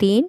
3।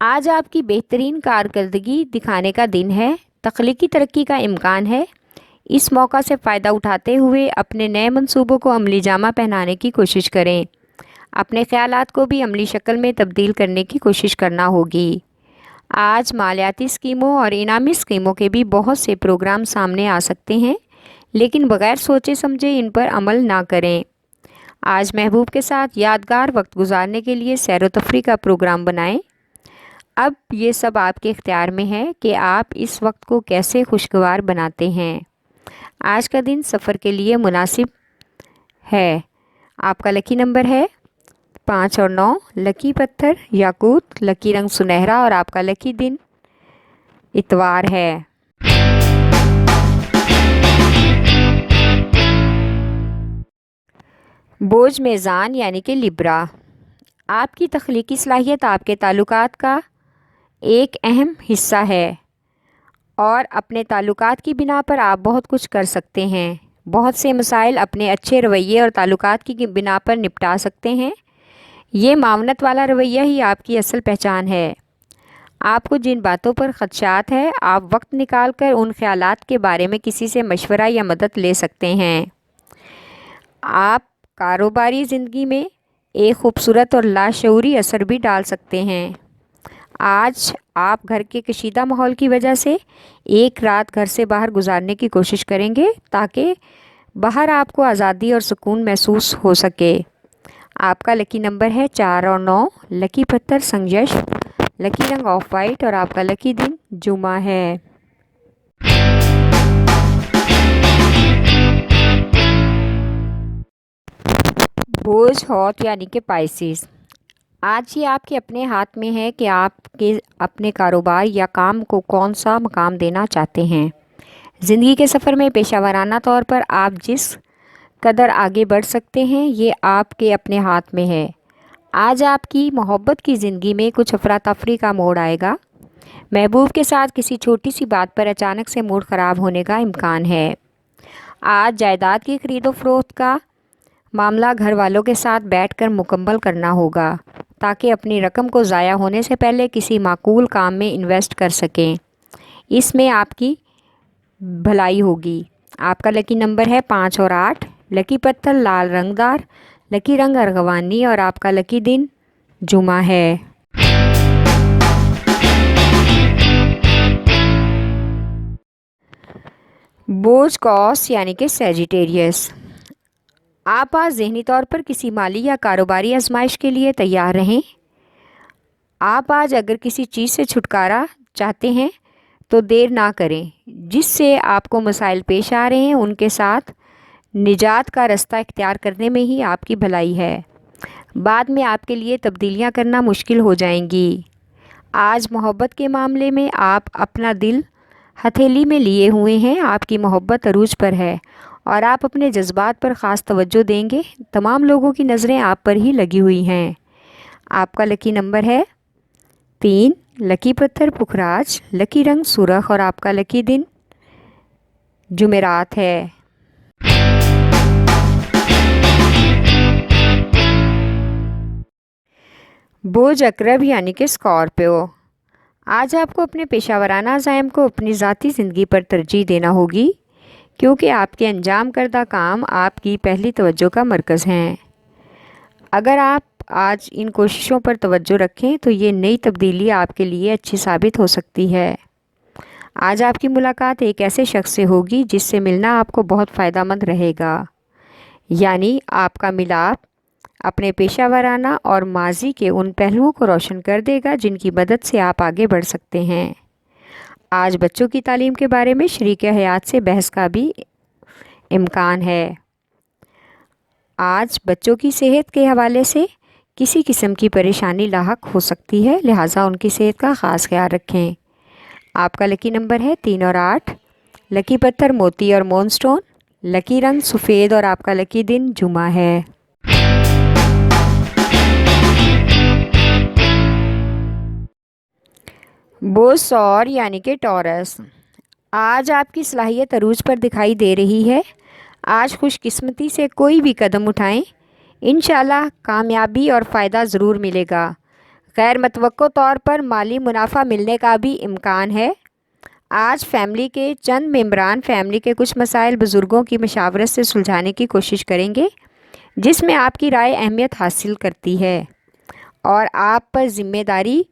آج آپ کی بہترین کارکردگی دکھانے کا دن ہے، تخلیقی ترقی کا امکان ہے۔ اس موقع سے فائدہ اٹھاتے ہوئے اپنے نئے منصوبوں کو عملی جامہ پہنانے کی کوشش کریں۔ اپنے خیالات کو بھی عملی شکل میں تبدیل کرنے کی کوشش کرنا ہوگی۔ آج مالیاتی اسکیموں اور انعامی اسکیموں کے بھی بہت سے پروگرام سامنے آ سکتے ہیں، لیکن بغیر سوچے سمجھے ان پر عمل نہ کریں۔ آج محبوب کے ساتھ یادگار وقت گزارنے کے لیے سیر و تفریح کا پروگرام بنائیں۔ اب یہ سب آپ کے اختیار میں ہے کہ آپ اس وقت کو کیسے خوشگوار بناتے ہیں۔ آج کا دن سفر کے لیے مناسب ہے۔ آپ کا لکی نمبر ہے 5 اور 9، لکی پتھر یاقوت، لکی رنگ سنہرا اور آپ کا لکی دن اتوار ہے۔ بوجھ میزان یعنی کہ لبرا، آپ کی تخلیقی صلاحیت آپ کے تعلقات کا ایک اہم حصہ ہے اور اپنے تعلقات کی بنا پر آپ بہت کچھ کر سکتے ہیں۔ بہت سے مسائل اپنے اچھے رویے اور تعلقات کی بنا پر نپٹا سکتے ہیں۔ یہ معاونت والا رویہ ہی آپ کی اصل پہچان ہے۔ آپ کو جن باتوں پر خدشات ہے، آپ وقت نکال کر ان خیالات کے بارے میں کسی سے مشورہ یا مدد لے سکتے ہیں۔ آپ کاروباری زندگی میں ایک خوبصورت اور لاشعوری اثر بھی ڈال سکتے ہیں۔ آج آپ گھر کے کشیدہ ماحول کی وجہ سے ایک رات گھر سے باہر گزارنے کی کوشش کریں گے تاکہ باہر آپ کو آزادی اور سکون محسوس ہو سکے۔ آپ کا لکی نمبر ہے 4 اور 9، لکی پتھر سنگیش، لکی رنگ آف وائٹ اور آپ کا لکی دن جمعہ ہے۔ بوجھ ہوت یعنی کہ پائسیز، آج یہ آپ کے اپنے ہاتھ میں ہے کہ آپ کے اپنے کاروبار یا کام کو کون سا مقام دینا چاہتے ہیں۔ زندگی کے سفر میں پیشہ ورانہ طور پر آپ جس قدر آگے بڑھ سکتے ہیں، یہ آپ کے اپنے ہاتھ میں ہے۔ آج آپ کی محبت کی زندگی میں کچھ افراتفری کا موڑ آئے گا۔ محبوب کے ساتھ کسی چھوٹی سی بات پر اچانک سے موڈ خراب ہونے کا امکان ہے۔ آج جائیداد کی خرید و فروخت کا معاملہ گھر والوں کے ساتھ بیٹھ کر مکمل کرنا ہوگا تاکہ اپنی رقم کو ضائع ہونے سے پہلے کسی معقول کام میں انویسٹ کر سکیں۔ اس میں آپ کی بھلائی ہوگی۔ آپ کا لکی نمبر ہے 5 اور 8، لکی پتھر لال رنگ دار، لکی رنگ ارغوانی اور آپ کا لکی دن جمعہ ہے۔ بوجھ قوس یعنی کہ سیجیٹیریس، آپ آج ذہنی طور پر کسی مالی یا کاروباری آزمائش کے لیے تیار رہیں۔ آپ آج اگر کسی چیز سے چھٹکارا چاہتے ہیں تو دیر نہ کریں۔ جس سے آپ کو مسائل پیش آ رہے ہیں ان کے ساتھ نجات کا راستہ اختیار کرنے میں ہی آپ کی بھلائی ہے۔ بعد میں آپ کے لیے تبدیلیاں کرنا مشکل ہو جائیں گی۔ آج محبت کے معاملے میں آپ اپنا دل ہتھیلی میں لیے ہوئے ہیں۔ آپ کی محبت عروج پر ہے اور آپ اپنے جذبات پر خاص توجہ دیں گے۔ تمام لوگوں کی نظریں آپ پر ہی لگی ہوئی ہیں۔ آپ کا لکی نمبر ہے 3، لکی پتھر پکھراج، لکی رنگ سرخ اور آپ کا لکی دن جمعرات ہے۔ بوجھ عقرب یعنی کہ اسکارپیو، آج آپ کو اپنے پیشہ ورانہ عزائم کو اپنی ذاتی زندگی پر ترجیح دینا ہوگی کیونکہ آپ کے انجام کردہ کام آپ کی پہلی توجہ کا مرکز ہیں۔ اگر آپ آج ان کوششوں پر توجہ رکھیں تو یہ نئی تبدیلی آپ کے لیے اچھی ثابت ہو سکتی ہے۔ آج آپ کی ملاقات ایک ایسے شخص سے ہوگی جس سے ملنا آپ کو بہت فائدہ مند رہے گا، یعنی آپ کا ملاپ اپنے پیشہ ورانہ اور ماضی کے ان پہلوؤں کو روشن کر دے گا جن کی مدد سے آپ آگے بڑھ سکتے ہیں۔ آج بچوں کی تعلیم کے بارے میں شریک حیات سے بحث کا بھی امکان ہے۔ آج بچوں کی صحت کے حوالے سے کسی قسم کی پریشانی لاحق ہو سکتی ہے، لہٰذا ان کی صحت کا خاص خیال رکھیں۔ آپ کا لکی نمبر ہے 3 اور 8، لکی پتھر موتی اور مون سٹون، لکی رنگ سفید اور آپ کا لکی دن جمعہ ہے۔ بوجھ سور یعنی کہ ٹورس، آج آپ کی صلاحیت عروج پر دکھائی دے رہی ہے۔ آج خوش قسمتی سے کوئی بھی قدم اٹھائیں، انشاءاللہ کامیابی اور فائدہ ضرور ملے گا۔ غیر متوقع طور پر مالی منافع ملنے کا بھی امکان ہے۔ آج فیملی کے چند ممبران فیملی کے کچھ مسائل بزرگوں کی مشاورت سے سلجھانے کی کوشش کریں گے، جس میں آپ کی رائے اہمیت حاصل کرتی ہے، اور آپ پر ذمہ داری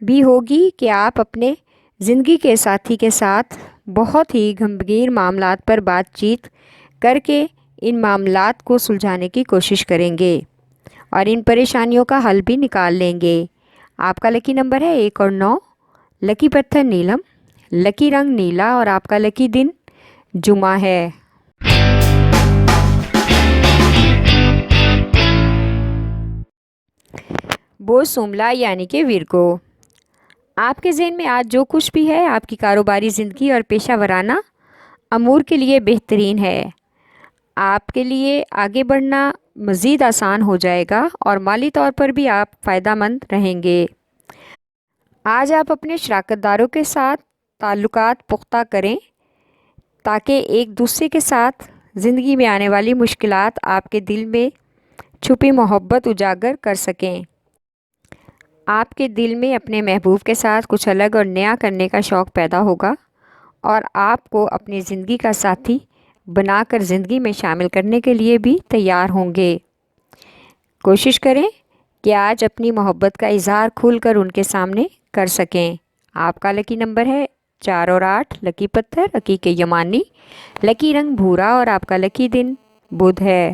بھی ہوگی کہ آپ اپنے زندگی کے ساتھی کے ساتھ بہت ہی گمبھیر معاملات پر بات چیت کر کے ان معاملات کو سلجھانے کی کوشش کریں گے اور ان پریشانیوں کا حل بھی نکال لیں گے۔ آپ کا لکی نمبر ہے 1 اور 9، لکی پتھر نیلم، لکی رنگ نیلا، اور آپ کا لکی دن جمعہ ہے۔ بوز سوملا یعنی کہ ورگو، آپ کے ذہن میں آج جو کچھ بھی ہے آپ کی کاروباری زندگی اور پیشہ ورانہ امور کے لیے بہترین ہے۔ آپ کے لیے آگے بڑھنا مزید آسان ہو جائے گا اور مالی طور پر بھی آپ فائدہ مند رہیں گے۔ آج آپ اپنے شراکت داروں کے ساتھ تعلقات پختہ کریں تاکہ ایک دوسرے کے ساتھ زندگی میں آنے والی مشکلات آپ کے دل میں چھپی محبت اجاگر کر سکیں۔ آپ کے دل میں اپنے محبوب کے ساتھ کچھ الگ اور نیا کرنے کا شوق پیدا ہوگا اور آپ کو اپنی زندگی کا ساتھی بنا کر زندگی میں شامل کرنے کے لیے بھی تیار ہوں گے۔ کوشش کریں کہ آج اپنی محبت کا اظہار کھل کر ان کے سامنے کر سکیں۔ آپ کا لکی نمبر ہے 4 اور 8، لکی پتھر حقیقی یمانی، لکی رنگ بھورا، اور آپ کا لکی دن بدھ ہے۔